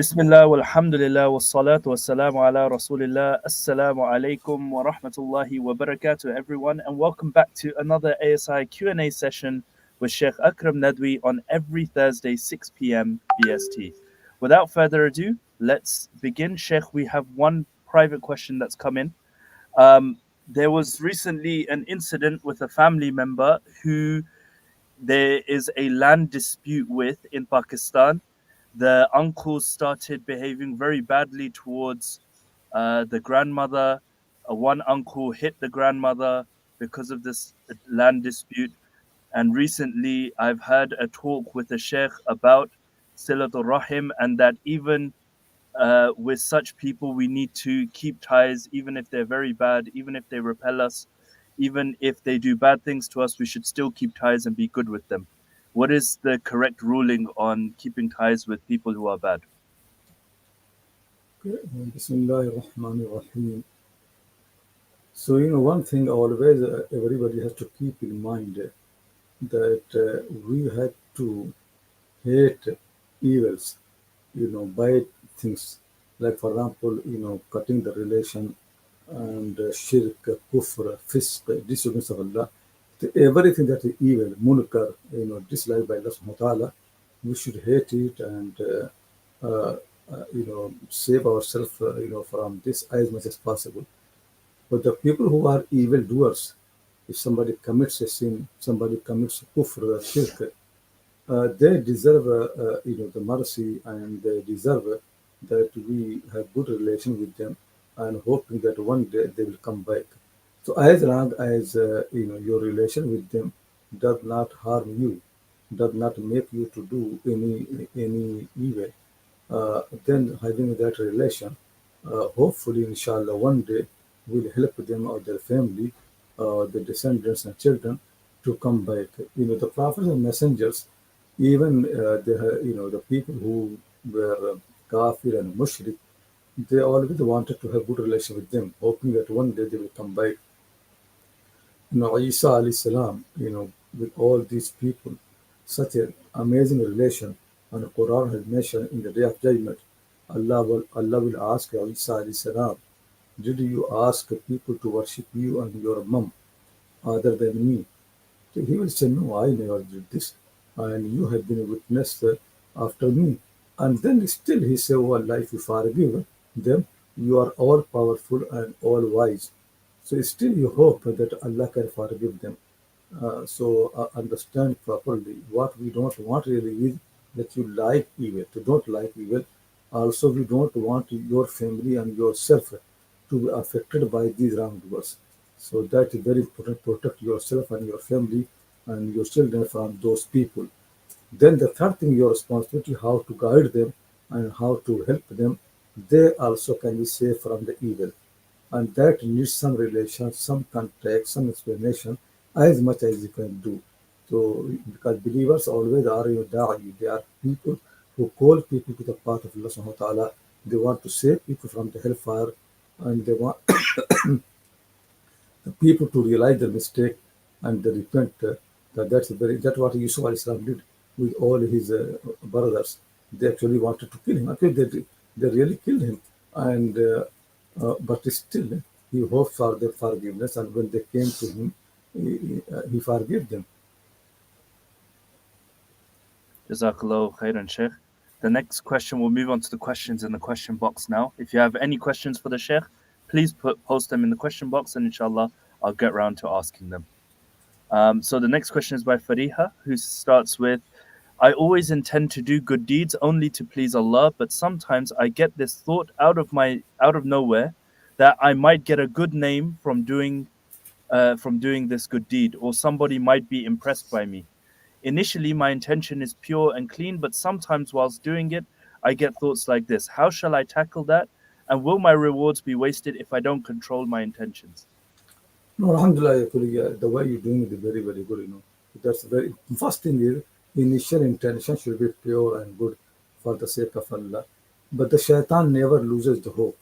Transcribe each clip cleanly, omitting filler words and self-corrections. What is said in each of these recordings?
Bismillah, walhamdulillah, wassalatu wassalamu ala rasulillah. Assalamu alaikum wa rahmatullahi wa barakatuh, everyone, and welcome back to another ASI Q&A session with Shaykh Akram Nadwi on every Thursday, 6 p.m. BST. Without further ado, let's begin. Sheikh, we have one private question that's come in. There was recently an incident with a family member who there is a land dispute with in Pakistan. The uncles started behaving very badly towards the grandmother. One uncle hit the grandmother because of this land dispute. And recently, I've had a talk with a sheikh about Silatul Rahim, and that even with such people, we need to keep ties, even if they're very bad, even if they repel us, even if they do bad things to us, we should still keep ties and be good with them. What is the correct ruling on keeping ties with people who are bad? Okay, Bismillahir Rahmanir Rahim. So, one thing always everybody has to keep in mind that we have to hate evils, bad things. Like, for example, cutting the relation and shirk, kufr, fisk, disobedience of Allah. Everything that is evil, munkar, disliked by Allah subhanahu wa ta'ala, we should hate it and save ourselves, from this as much as possible. But the people who are evil doers, if somebody commits a sin, somebody commits kufr, shirk, they deserve, the mercy, and they deserve that we have good relation with them, and hoping that one day they will come back. So as long as your relation with them does not harm you, does not make you to do any evil, then having that relation, hopefully, inshallah, one day will help them or their family, the descendants and children, to come back. The prophets and messengers, even the people who were kafir and mushrik, they always wanted to have good relation with them, hoping that one day they will come back. Isa alayhi salam, with all these people, such an amazing relation, and the Quran has mentioned in the day of judgment, Allah will ask Isa alayhi salam, did you ask people to worship you and your mom other than me? So he will say, no, I never did this, and you have been a witness after me. And then still he said, oh Allah, if you forgive them, you are all powerful and all wise. So still you hope that Allah can forgive them. So understand properly what we don't want really is that you like evil, to don't like evil. Also, we don't want your family and yourself to be affected by these wrongdoers. So that is very important. Protect yourself and your family and your children from those people. Then the third thing, your responsibility, how to guide them and how to help them. They also can be saved from the evil. And that needs some relation, some contact, some explanation, as much as you can do. So, because believers always are da'i, they are people who call people to the path of Allah subhanahu wa ta'ala. They want to save people from the hellfire, and they want the people to realize their mistake and they repent. That's what Yusuf alayhi salam did with all his brothers. They actually wanted to kill him. Actually, they really killed him, and but still he hoped for their forgiveness. And when they came to him, he forgave them. Jazakallah khairan, Sheikh. The next question, we'll move on to the questions in the question box now. If you have any questions for the Sheikh, please post them in the question box, and inshallah, I'll get round to asking them. So the next question is by Fariha, who starts with, I always intend to do good deeds only to please Allah, but sometimes I get this thought out of nowhere that I might get a good name from doing this good deed, or somebody might be impressed by me. Initially, my intention is pure and clean, but sometimes whilst doing it, I get thoughts like this. How shall I tackle that? And will my rewards be wasted if I don't control my intentions? No, alhamdulillah, actually, the way you're doing it is very, very good. That's very first thing is initial intention should be pure and good for the sake of Allah. But the shaitan never loses the hope.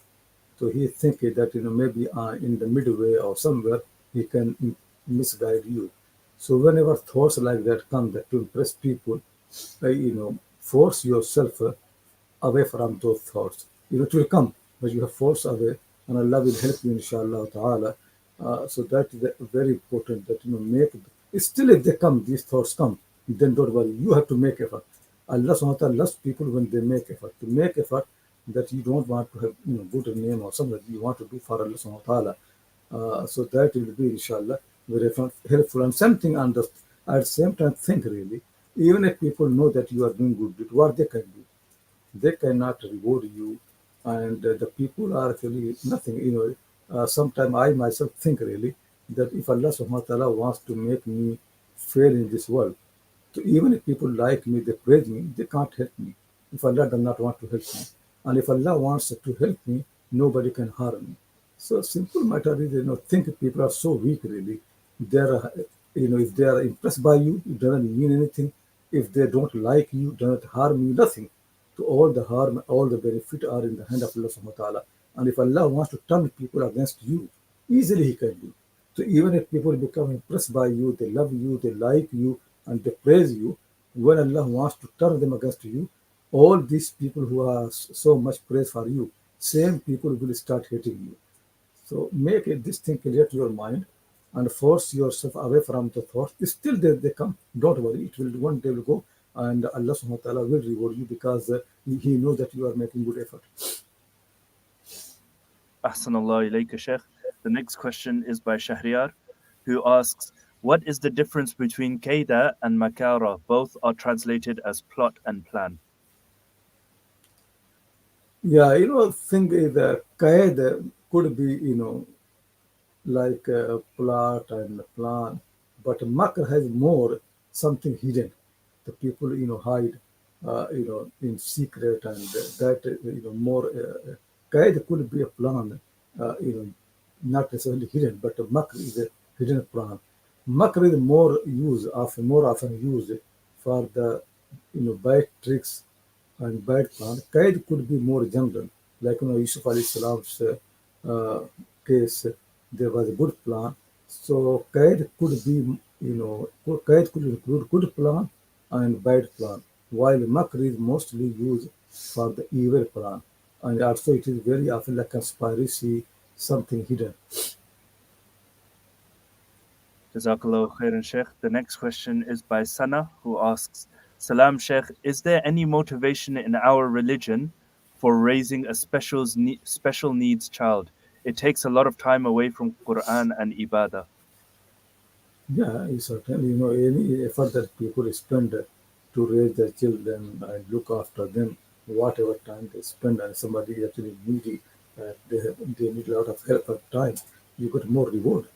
So he think that maybe in the midway or somewhere he can misguide you. So whenever thoughts like that come that to impress people, force yourself away from those thoughts. It will come, but you have forced away, and Allah will help you, inshallah ta'ala. So that is very important that make. Still, if they come, these thoughts come, then don't worry. You have to make effort. Allah subhanahu wa ta'ala loves people when they make effort. To make effort that you don't want to have good name or something that you want to do for Allah subhanahu wa ta'ala. So that will be inshallah very helpful. And something at the same time think really, even if people know that you are doing good, what they can do, they cannot reward you, and the people are actually nothing. Sometimes I myself think really that if Allah subhanahu wa ta'ala wants to make me fail in this world, so even if people like me, they praise me, they can't help me. If Allah does not want to help me, and if Allah wants to help me, nobody can harm me. So simple matter is, think people are so weak really. They're, if they are impressed by you, it doesn't mean anything. If they don't like you, doesn't harm you, nothing. To all the harm, all the benefit are in the hand of Allah subhanahu wa ta'ala. And if Allah wants to turn people against you, easily He can do. So even if people become impressed by you, they love you, they like you, and they praise you, when Allah wants to turn them against you, all these people who are so much praise for you, same people will start hating you. So make this thing clear to your mind and force yourself away from the thoughts. Still they come. Don't worry. It will one day will go, and Allah subhanahu wa ta'ala will reward you because He knows that you are making good effort. Ahsanallah ilayka, Sheikh. The next question is by Shahriyar, who asks, what is the difference between Kaida and Makara? Both are translated as plot and plan. Yeah, thing is the qaeda could be, like a plot and a plan, but Makr has more something hidden. The people, hide, in secret, and that, more. Qaeda could be a plan, not necessarily hidden, but Makr is a hidden plan. Makr is more often used for the, bad tricks and bad plan. Qaid could be more general, like Yusuf alayhi salam's case. There was a good plan, so Qaid could be, Qaid could include good plan and bad plan, while Makr is mostly used for the evil plan, and also it is very often like conspiracy, something hidden. Jazakallah khairan, Sheikh. The next question is by Sana, who asks, Salam, Sheikh, is there any motivation in our religion for raising a special needs child? It takes a lot of time away from Quran and Ibadah. Yeah, certainly, any effort that people spend to raise their children and look after them, whatever time they spend, and somebody actually needy, they need a lot of help and time, you get more reward.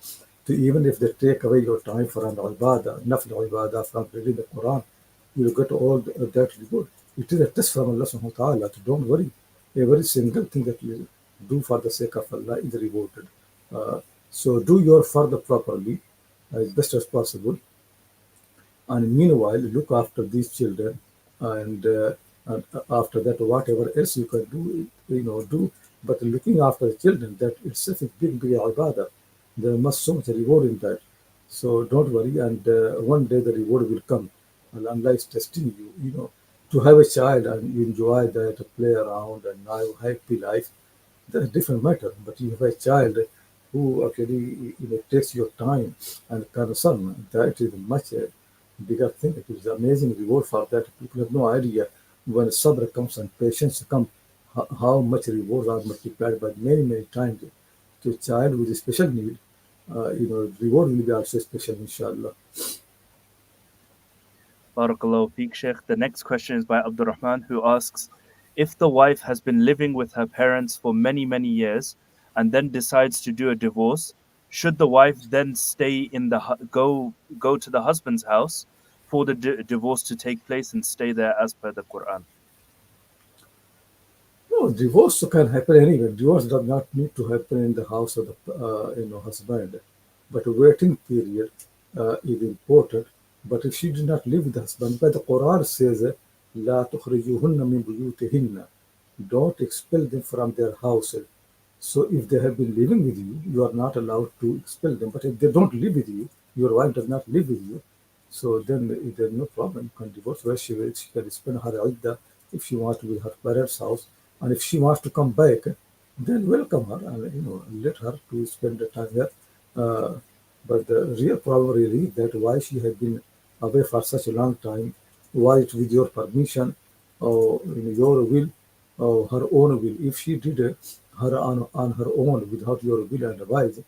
So even if they take away your time for an ibadah, nafil ibadah from reading the Quran, you get all that reward. It is a test from Allah subhanahu wa ta'ala. So don't worry. Every single thing that you do for the sake of Allah is rewarded. So do your further properly as best as possible, and meanwhile look after these children, and after that whatever else you can do, do. But looking after the children, that itself is big ibadah. There must so much reward in that. So don't worry, and one day the reward will come, and Allah is testing you. To have a child and you enjoy that, play around and now happy life, that's a different matter. But you have a child who actually, takes your time and concern. That is much bigger thing. It is amazing reward for that. People have no idea when sabr comes and patience comes, how much rewards are multiplied by many times. To a child with a special need, reward will be also special, inshallah. Barakallahu feek, Sheikh. The next question is by Abdurrahman, who asks, if the wife has been living with her parents for many years and then decides to do a divorce, should the wife then stay in go to the husband's house for the divorce to take place and stay there as per the Quran? No, divorce can happen anywhere. Divorce does not need to happen in the house of the husband, but a waiting period is important. But if she did not live with the husband, but the Quran says, "La tukhrijuhunna min buyutihinna." Don't expel them from their house. So if they have been living with you, you are not allowed to expel them. But if they don't live with you, your wife does not live with you, so then there's no problem. You can divorce her. She can spend her iddah if she wants to be at her parents' house, and if she wants to come back, then welcome her and let her to spend the time here. Uh, but the real problem really is that why she has been away for such a long time, why it with your permission or in your will or her own will. If she did her on her own without your will and advice,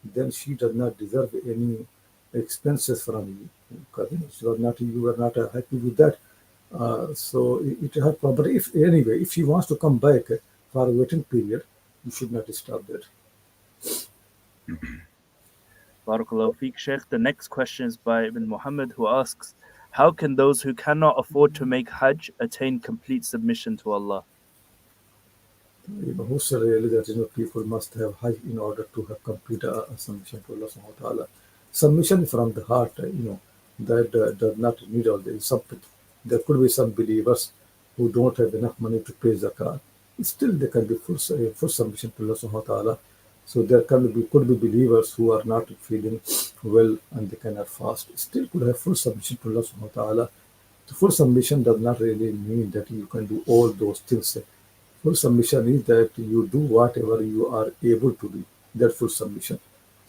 then she does not deserve any expenses from you. Because you were not happy with that. So it her problem. But if anyway, if she wants to come back for a waiting period, you should not disturb that. Barakallahu feek, Sheikh. The next question is by Ibn Muhammad, who asks, how can those who cannot afford to make Hajj attain complete submission to Allah? Who said really that people must have Hajj in order to have complete submission to Allah subhanahu wa ta'ala. Submission from the heart, that does not need all this. There could be some believers who don't have enough money to pay zakat. Still, they can be full submission to Allah subhanahu wa ta'ala. So there could be believers who are not feeling well and they cannot fast. Still could have full submission to Allah subhanahu wa ta'ala. The full submission does not really mean that you can do all those things. Full submission is that you do whatever you are able to do. That's full submission.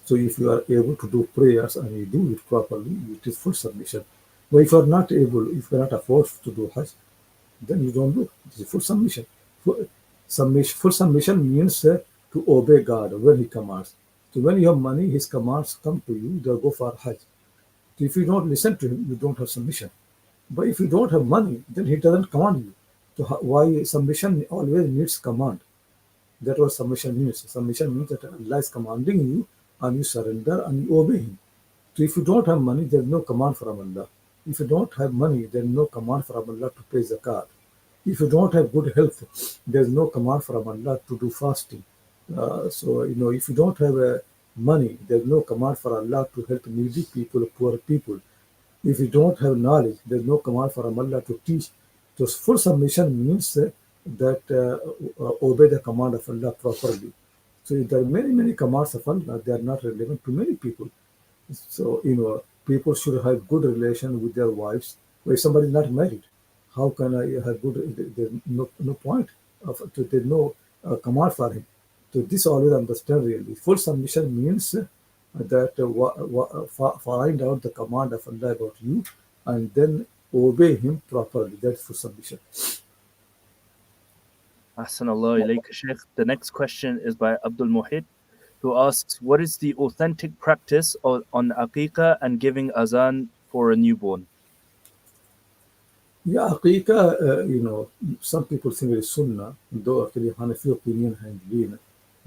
So if you are able to do prayers and you do it properly, it is full submission. But if you are not able, if you cannot afford to do Hajj, then you don't do. It is full submission. Full submission means to obey God when He commands. So when you have money, His commands come to you, they'll go for Hajj. So if you don't listen to Him, you don't have submission. But if you don't have money, then He doesn't command you. So why submission always needs command? That's what submission means. Submission means that Allah is commanding you and you surrender and you obey Him. So if you don't have money, there's no command from Allah. If you don't have money, there's no command from Allah to pay zakat. If you don't have good health, there's no command from Allah to do fasting. So, if you don't have money, there's no command for Allah to help needy people, poor people. If you don't have knowledge, there's no command from Allah to teach. So full submission means that obey the command of Allah properly. So there are many, many commands of Allah. They are not relevant to many people. So, people should have good relation with their wives. If somebody is not married, how can I have good? There's no point. There's no command for him. So this always understand really. Full submission means that find out the command of Allah about you and then obey Him properly. That's full submission. Ahsanallah ilayka, Sheikh. The next question is by Abdul Muhid, who asks, what is the authentic practice on Aqiqah and giving azan for a newborn? Yeah, Aqiqah, some people think it is Sunnah, though actually Hanafi opinion has been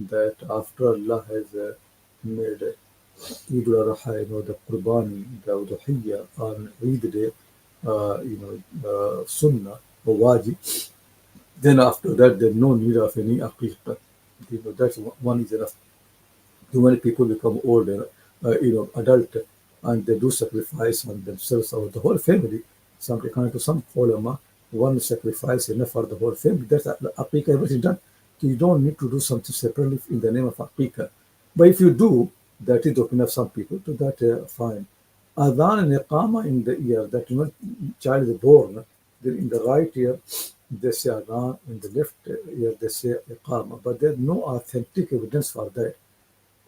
that after Allah has made Eid al-Adha, the Qurbani, the Udhiyya on Eid day, Sunnah or Wajib, then after that there's no need of any Aqiqah. That's one is enough. Too many people become old, adult, and they do sacrifice on themselves or the whole family. According to some ulama, one sacrifice enough for the whole family. That's Aqiqah, everything done. So you don't need to do something separately in the name of Aqiqah. But if you do, that is the opinion of some people, so that fine. Adhan and Iqama in the ear, that when child is born, then in the right ear, they say Adhan, in the left ear, they say Iqama. But there's no authentic evidence for that.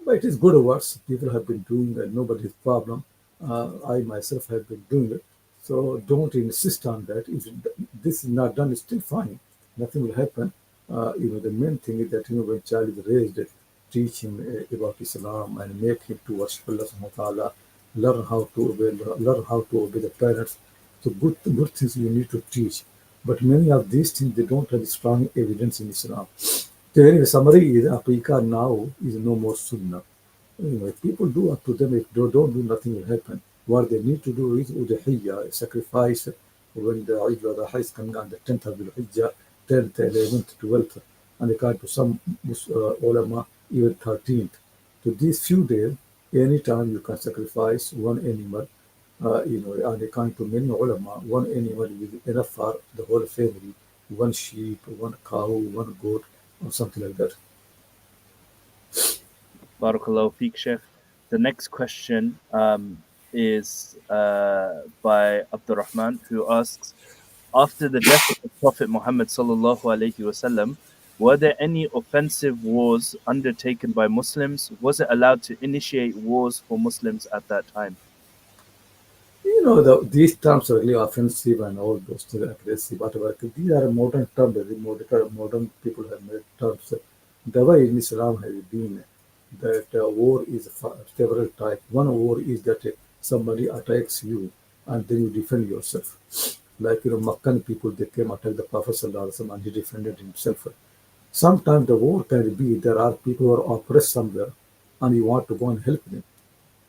But it is good words. People have been doing it, nobody's problem. I myself have been doing it. So don't insist on that. If this is not done, it's still fine. Nothing will happen. The main thing is that when child is raised, teach him about Islam and make him to worship Allah subhanahu wa ta'ala, learn how to obey the parents. So good things you need to teach. But many of these things they don't have strong evidence in Islam. So anyway, summary is Aqiqah now is no more Sunnah. If people do up to them, if they don't do, nothing will happen. What they need to do is Udhiyya, sacrifice when the Eid al-Adha is coming on the 10th of Dhul-Hijjah, 10th, 11th, 12th, and according to some ulama, even 13th. So these few days, anytime you can sacrifice one animal, and according to many ulama, one animal is enough for the whole family, one sheep, one cow, one goat, or something like that. Barakallahu feek, Sheikh. The next question is by Abdurrahman, who asks, After the death of the Prophet Muhammad sallallahu alaihi wasallam, were there any offensive wars undertaken by Muslims? Was it allowed to initiate wars for Muslims at that time? These terms are really offensive and all those things, aggressive, whatever. These are modern terms, the modern people have made terms. The way in Islam has been that war is several types. One war is that somebody attacks you and then you defend yourself. Like, Meccan people, they came attack the Prophet Sallallahu Alaihi Wasallam and he defended himself. Sometimes the war can be there are people who are oppressed somewhere and you want to go and help them.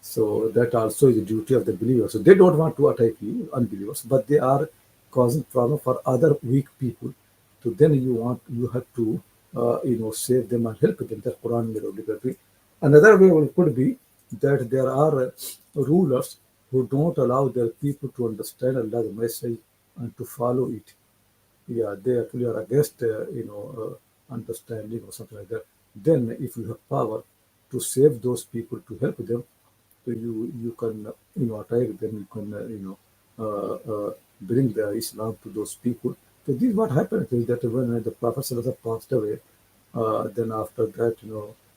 So that also is the duty of the believers. So they don't want to attack you, unbelievers, but they are causing problem for other weak people. So then you have to save them and help them. That Quran made obligatory. Another way could be that there are rulers who don't allow their people to understand Allah's message and to follow it. Yeah, they actually are against understanding or something like that. Then if you have power to save those people, to help them, so you can attack them, you can bring the Islam to those people. So this is what happened is that when the Prophet Sallallahu Alaihi Wasallam passed away, then after that,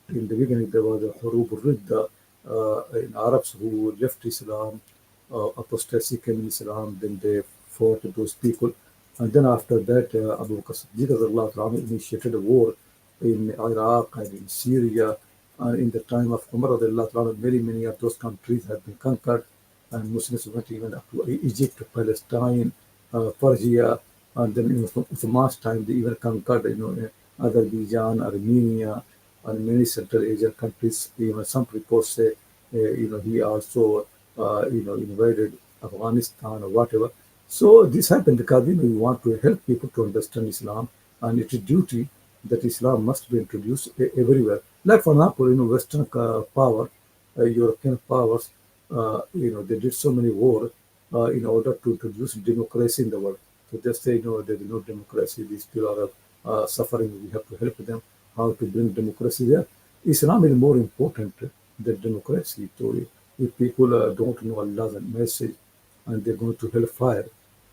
in the beginning there was a Hurub Ridda in Arabs who left Islam, apostasy came in Islam, then they fought those people. And then after that, Abu Bakr Siddiq radiallahu anhu initiated a war in Iraq and in Syria. In the time of Umar radiallahu anhu, many of those countries had been conquered, and Muslims went even up to Egypt, Palestine, Persia, and then in Uthman's time they even conquered, Azerbaijan, Armenia, and many Central Asian countries. Even some reports say, he also, invaded Afghanistan or whatever. So this happened because you want to help people to understand Islam, and it's a duty that Islam must be introduced everywhere. Like for example, Western power, European powers, they did so many wars in order to introduce democracy in the world. So they say, no, there is no democracy. These people are suffering. We have to help them. How to bring democracy there? Islam is more important than democracy. So if people don't know Allah's message and they're going to hellfire,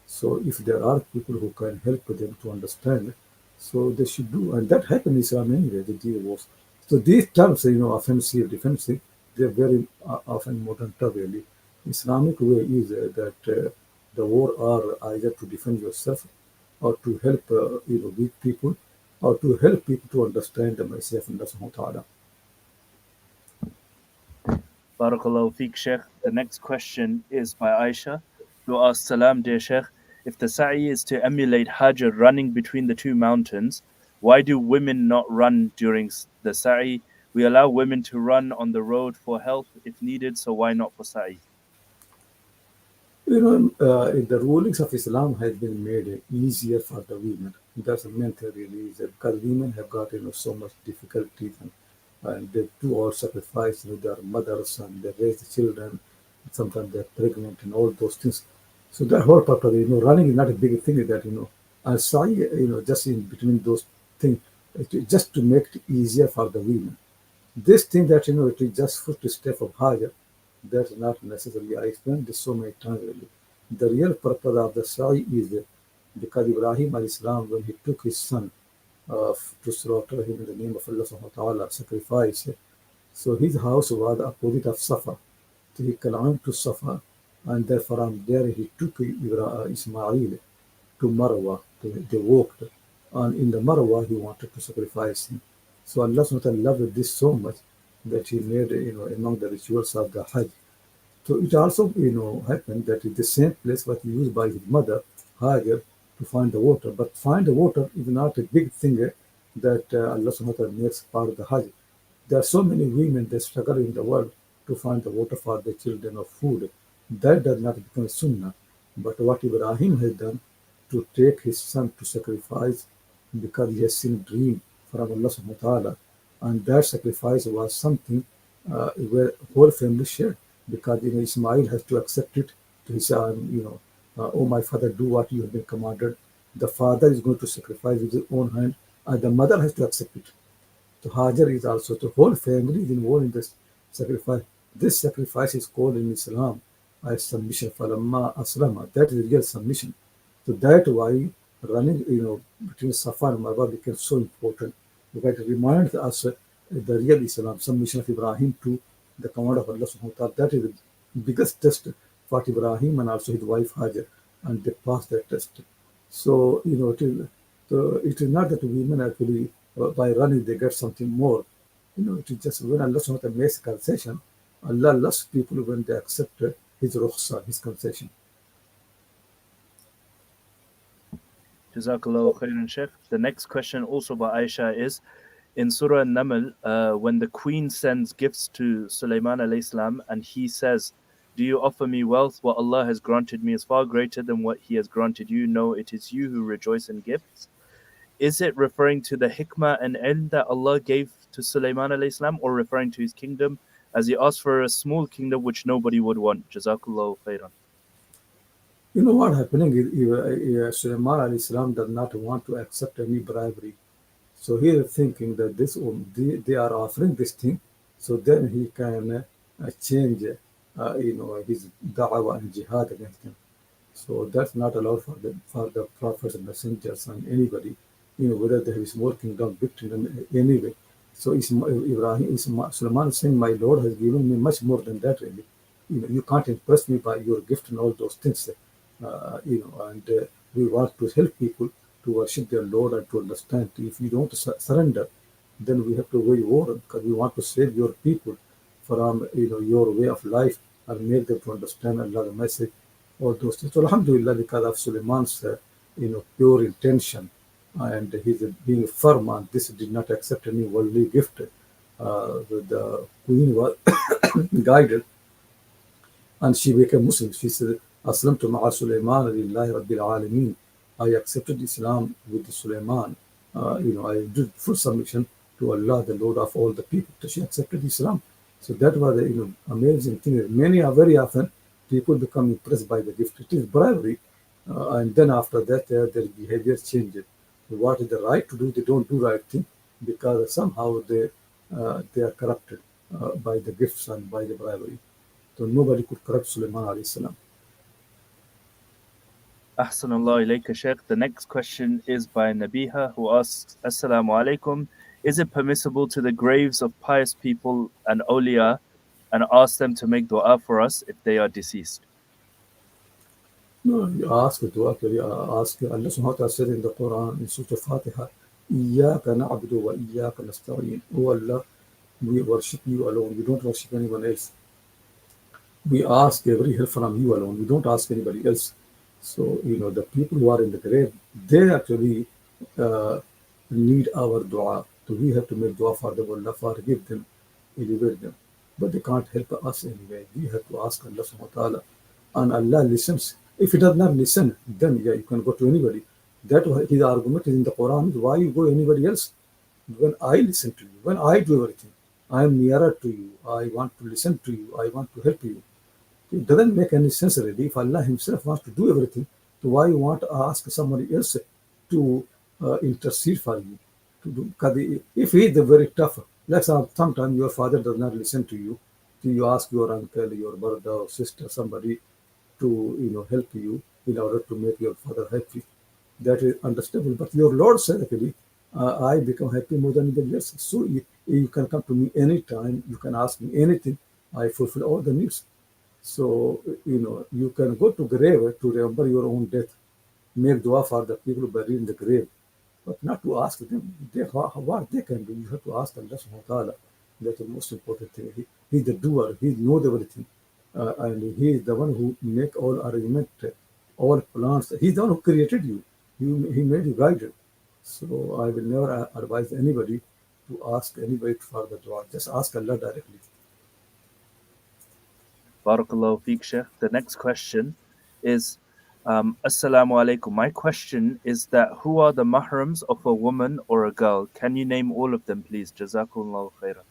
so if there are people who can help them to understand, so they should do. And that happened in Islam anyway, the deal was. So these terms, offensive, defensive, they're very often modern term really. Islamic way is that the war are either to defend yourself or to help weak people or to help people to understand the message of Allah subhanahu wa ta'ala. Barakallahu feek, Sheikh. The next question is by Aisha, who asks, Salam, dear Sheikh. If the sa'i is to emulate Hajj running between the two mountains, why do women not run during the sa'i? We allow women to run on the road for health if needed, so why not for sa'i? The rulings of Islam has been made easier for the women. That's the main thing really is that because women have got so much difficulties and they do all sacrifice their mothers and they raise the children. Sometimes they're pregnant and all those things. So that whole purpose, running is not a big thing. That and so just in between those things, just to make it easier for the women. This thing that it is just first step of Hajj, that's not necessarily. I explained this so many times really. The real purpose of the Sa'i is because Ibrahim alayhi salam, when he took his son to slaughter him in the name of Allah subhanahu wa ta'ala, sacrifice, so his house was the opposite of Safa. So he climbed to Safa, and then from there he took Ismail to Marwa. They walked, and in the Marwa he wanted to sacrifice him. So Allah subhanahu wa ta'ala loved this so much that he made among the rituals of the Hajj. So it also happened that in the same place was used by his mother Hajar to find the water. But find the water is not a big thing that Allah subhanahu wa ta'ala makes part of the Hajj. There are so many women that struggle in the world to find the water for their children or food. That does not become sunnah. But what Ibrahim has done to take his son to sacrifice because he has seen a dream from Allah subhanahu wa ta'ala. And that sacrifice was something where whole family shared because Ismail has to accept it. He said, oh my father, do what you have been commanded. The father is going to sacrifice with his own hand, and the mother has to accept it. So Hajar is also, the whole family is involved in this sacrifice. This sacrifice is called in Islam as submission. Falamma aslama. That is real submission. So that's why running, between Safa and Marwa became so important because it reminds us the real Islam, submission of Ibrahim to the command of Allah subhanahu wa ta'ala. That is the biggest test for Ibrahim and also his wife Hajar, and they passed that test. So, it is not that women actually, by running, they get something more. It is just when Allah subhanahu wa ta'ala makes concession, Allah loves people when they accept his rukhsa, his concession. Jazakallah khairan, Sheikh. The next question, also by Aisha, is in Surah An-Naml, when the queen sends gifts to Sulaiman alayhi salam and he says, "Do you offer me wealth? What Allah has granted me is far greater than what He has granted you. No, it is you who rejoice in gifts." Is it referring to the hikmah and ilm that Allah gave to Sulaiman alayhi salam, or referring to his kingdom, as he asked for a small kingdom which nobody would want? Jazakallah khairan. You know what happening is Sulaiman alayhi salam does not want to accept any bribery. So he is thinking that they are offering this thing, so then he can change, his da'wah and jihad against them. So that's not allowed for the prophets and messengers and anybody, whether they have small kingdom, big kingdom, anyway. So Sulaiman is saying, my Lord has given me much more than that, really. You can't impress me by your gift and all those things. And we want to help people to worship their Lord and to understand. If you don't surrender, then we have to wage war because we want to save your people from your way of life and make them to understand Allah's message, all those things. So Alhamdulillah, because of Suleiman's pure intention and his being firm on this, did not accept any worldly gift. The queen was guided and she became Muslim. She said, Aslamtu ma'a Sulaiman lillahi rabbil alameen. I accepted Islam with Sulaiman. I did full submission to Allah, the Lord of all the people. So she accepted Islam. So that was the amazing thing. Many are very often people become impressed by the gift. It is bribery, and then after that their behavior changes. What is the right to do? They don't do right thing because somehow they are corrupted by the gifts and by the bribery. So nobody could corrupt Sulaiman alayhi salam. Ahsanallah ilayka, Sheikh. The next question is by Nabiha, who asks, Assalamu alaikum. Is it permissible to the graves of pious people and awliya and ask them to make dua for us if they are deceased? No, you ask dua, you ask Allah subhanahu wa ta'ala said in the Quran in Surah Fatiha, Iyaka na'budu wa iyaka nasta'in. Oh Allah, we worship you alone. We don't worship anyone else. We ask every help from you alone. We don't ask anybody else. So, the people who are in the grave, they actually uh, need our dua. So we have to make dua for them. Allah forgive them, elevate them. But they can't help us anyway. We have to ask Allah subhanahu wa ta'ala. And Allah listens. If He does not listen, then yeah, you can go to anybody. That his argument is in the Quran. Why you go anybody else? When I listen to you, when I do everything, I am nearer to you. I want to listen to you. I want to help you. It doesn't make any sense really. If Allah Himself wants to do everything, so why you want to ask somebody else to intercede for you? To do, because if he is very tough, like sometimes your father does not listen to you, so you ask your uncle, your brother or sister, somebody to help you in order to make your father happy. That is understandable. But your Lord said actually, I become happy more than anybody else. So you can come to me anytime. You can ask me anything. I fulfill all the needs. So, you can go to grave to remember your own death, make dua for the people buried in the grave, but not to ask them what they can do. You have to ask Allah subhanahu wa ta'ala. That's the most important thing. He's the doer. He knows everything. And He is the one who make all arrangement, all plans. He's the one who created you. He made you guided. So I will never advise anybody to ask anybody for the dua. Just ask Allah directly. Barakallahu feek, Sheikh. The next question is, Assalamu alaikum. My question is that who are the mahrams of a woman or a girl? Can you name all of them, please? Jazakumullahu khairan.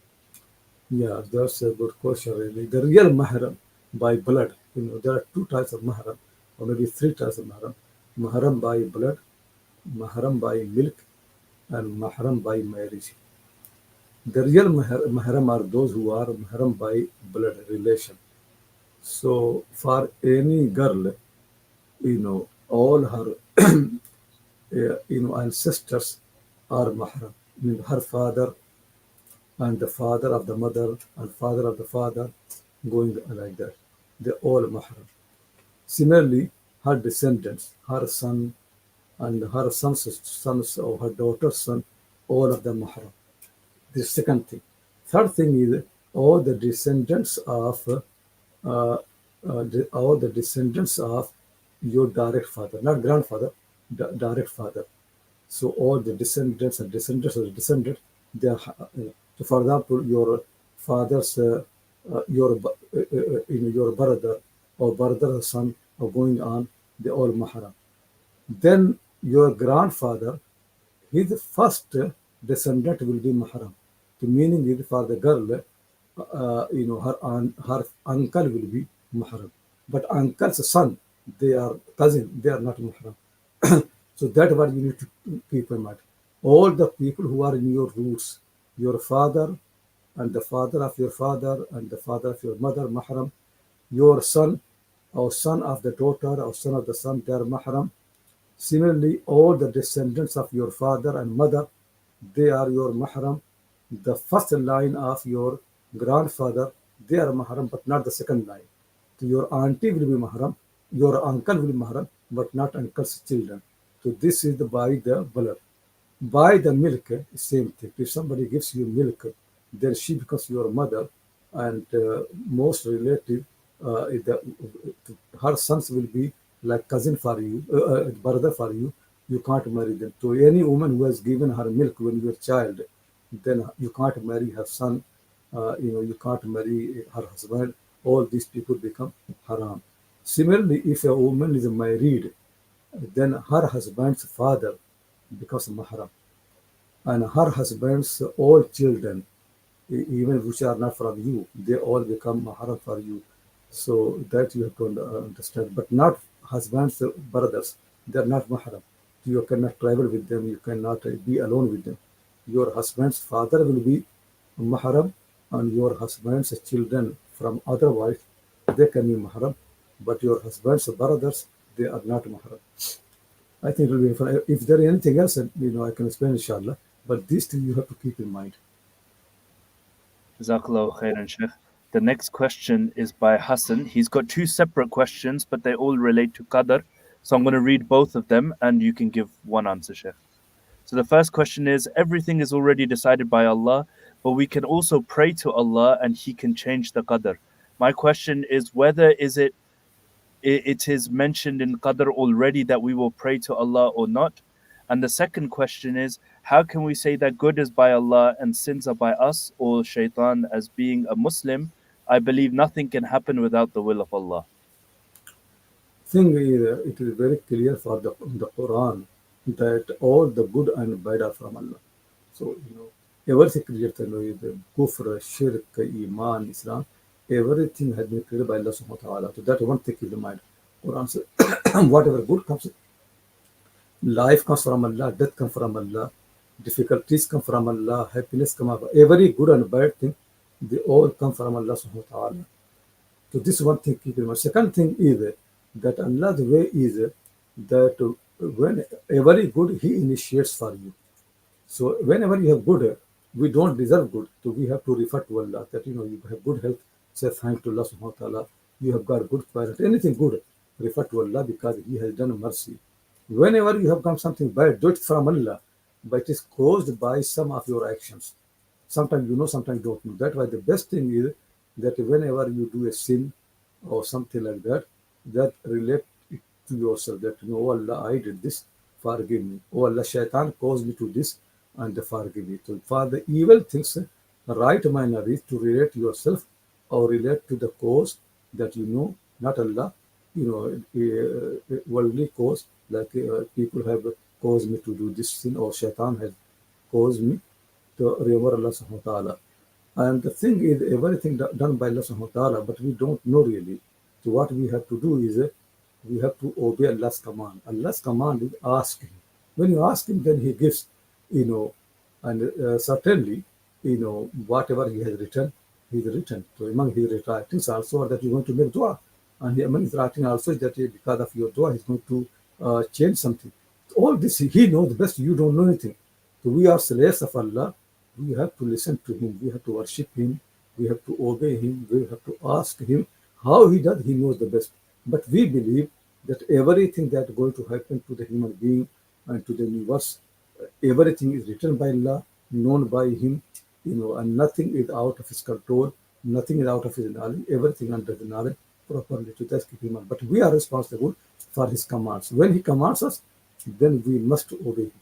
Yeah, that's a good question, really. The real mahram by blood, there are two types of mahram, or maybe three types of mahram. Mahram by blood, mahram by milk, and mahram by marriage. The real mahram are those who are mahram by blood relation. So for any girl, all her ancestors are mahram. I mean, her father and the father of the mother and father of the father, going like that. They're all mahram. Similarly, her descendants, her son and her sons or her daughter's son, all of them mahram. The second thing. Third thing is all the descendants of all the descendants of your direct father, not grandfather, direct father. So all the descendants and descendants of the descendant, they are, so for example, your father's, your brother or brother's son or going on, they all mahram. Then your grandfather, his first descendant will be mahram. The meaning is for the girl, her uncle will be mahram. But uncle's son, they are cousin, they are not mahram. So that what you need to keep in mind. All the people who are in your roots, your father and the father of your father and the father of your mother, mahram. Your son or son of the daughter or son of the son, they are mahram. Similarly, all the descendants of your father and mother, they are your mahram. The first line of your grandfather, they are mahram, but not the second line. So your auntie will be mahram, your uncle will be mahram, but not uncle's children. So this is by the blood. By the milk, same thing. If somebody gives you milk, then she becomes your mother, and most relative, her sons will be like cousin for you, brother for you. You can't marry them. So any woman who has given her milk when you're a child, then you can't marry her son. You can't marry her husband. All these people become haram. Similarly, if a woman is married, then her husband's father becomes mahram, and her husband's all children, even which are not from you, they all become mahram for you. So that you have to understand. But not husband's brothers, they are not mahram. You cannot travel with them, you cannot be alone with them. Your husband's father will be mahram, and your husband's children from other wives, they can be mahram, but your husband's brothers, they are not mahram. I think it will be fun. If there is anything else, I can explain inshallah. But these two you have to keep in mind. Jazakallah khairan, Sheikh. The next question is by Hassan. He's got two separate questions, but they all relate to Qadr. So I'm going to read both of them and you can give one answer, Sheikh. So the first question is, everything is already decided by Allah, but we can also pray to Allah and He can change the Qadr. My question is whether it is mentioned in Qadr already that we will pray to Allah or not. And the second question is, how can we say that good is by Allah and sins are by us or shaitan? As being a Muslim, I believe nothing can happen without the will of Allah. Thing is, it is very clear for the Quran that all the good and bad are from Allah. So, everything created, the kufr, shirk, iman, Islam, everything has been created by Allah subhanahu wa ta'ala. So that one thing keep in mind. Quran says, whatever good comes, life comes from Allah, death comes from Allah, difficulties come from Allah, happiness come from Allah. Every good and bad thing, they all come from Allah subhanahu wa ta'ala. So this one thing keep in mind. Second thing is that Allah's way is that when every good He initiates for you. So whenever you have good, we don't deserve good. So we have to refer to Allah that you have good health, say thanks to Allah subhanahu wa ta'ala. You have got good parents, anything good, refer to Allah because He has done mercy. Whenever you have done something bad, do it from Allah, but it is caused by some of your actions. Sometimes you know, sometimes you don't know. That's why the best thing is that whenever you do a sin or something like that, that relate it to yourself. That oh Allah, I did this, forgive me. Oh Allah, Shaitan caused me to this, and forgive me. So for the evil things, the right manner is to relate yourself or relate to the cause that not Allah. Worldly cause, like people have caused me to do this sin, or Shaitan has caused me to remember Allah subhanahu wa ta'ala. And the thing is, everything done by Allah subhanahu wa ta'ala, but we don't know really. So what we have to do is we have to obey Allah's command. Allah's command is ask Him. When you ask Him, then He gives, and certainly, whatever He has written, He's written. So among His writings also that you're going to make dua. And among His writing also is that because of your dua, He's going to change something. All this he knows best. You don't know anything. So we are slaves of Allah. We have to listen to Him. We have to worship Him. We have to obey Him. We have to ask Him how He does. He knows the best. But we believe that everything that is going to happen to the human being and to the universe, everything is written by Allah, known by Him, and nothing is out of His control. Nothing is out of His knowledge. Everything under the knowledge properly to test human. But we are responsible for His commands. When He commands us, then we must obey Him.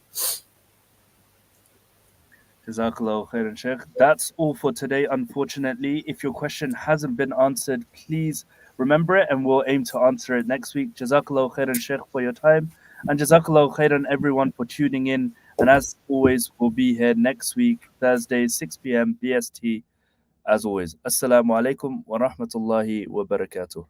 Jazakallah khairan, Sheikh. That's all for today, unfortunately. If your question hasn't been answered, please remember it and we'll aim to answer it next week. Jazakallah khairan, Sheikh, for your time. And Jazakallah khairan, everyone, for tuning in. And as always, we'll be here next week, Thursday, 6 p.m. BST. As always, Assalamu alaikum wa rahmatullahi wa barakatuh.